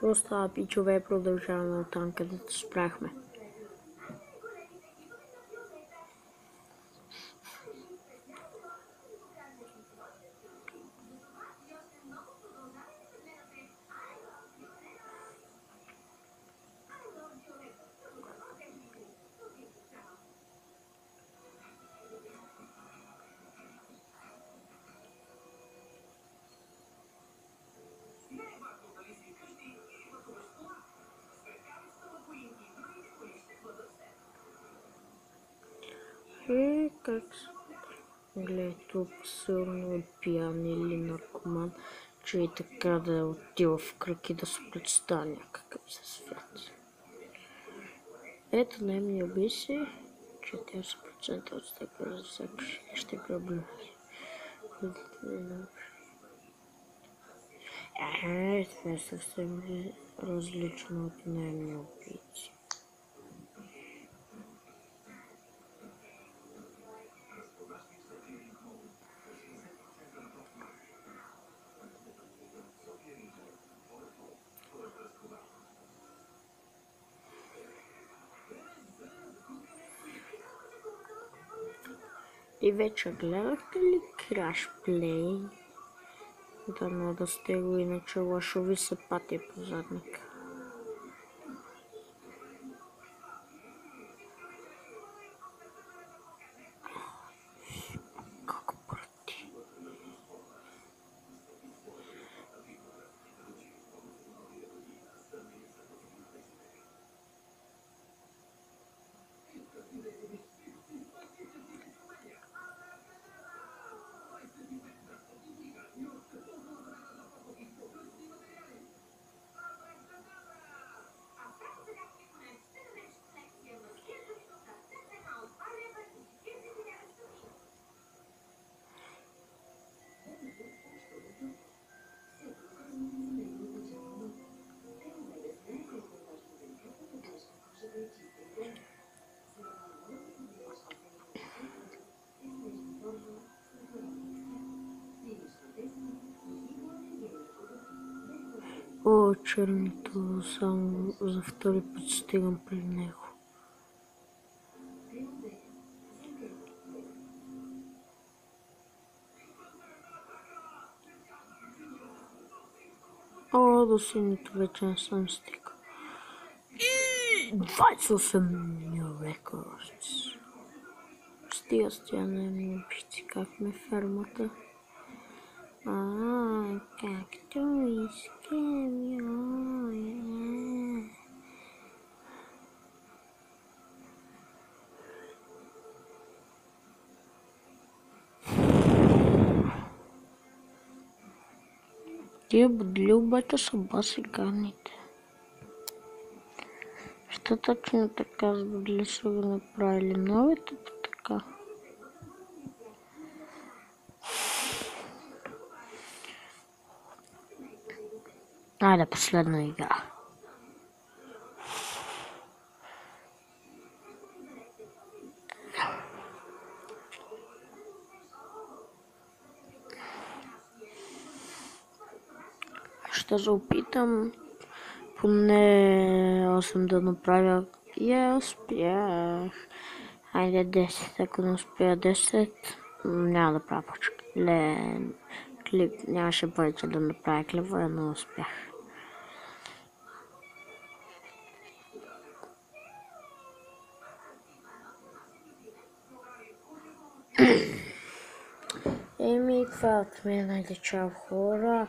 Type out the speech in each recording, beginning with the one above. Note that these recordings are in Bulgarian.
Остава пичове, продължаваме от там, където спряхме. Как гледай тук силно пиян или наркоман, че и така да отива в кръг и да се представя някакъв със свят. Ето наемни убийци, 40% от степен за всяко ще проблеми. Това е съвсем различно от наемни убийци. И вече гледахте ли Crash Play? Дано да сте го, иначе лошо ви се пати по задника. Как прати? О, черното, само за втори път стигам при него. О, до синито вече не съм стигал. 28 New Records. Стига с тя наемни убийци, как ме фермата. Както искам, Тия бодли обаче са басиганите. Що точно така с бодли са го направили? Новите по така. Айде, последна игра. Ще се опитам поне 8 да направя. Я успях. Айде 10, ако не успея 10, няма да правя почка. Клип нямаше повече да направя клипа, но успях. Еми, това от мен е чао хора.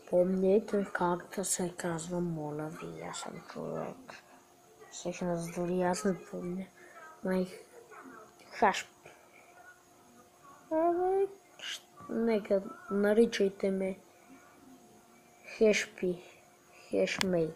Помните как да се казва, моля ви, аз съм човек. Всъщност дори аз не помня. Хашп. Нека наричайте ме Хешпи, Хешмей.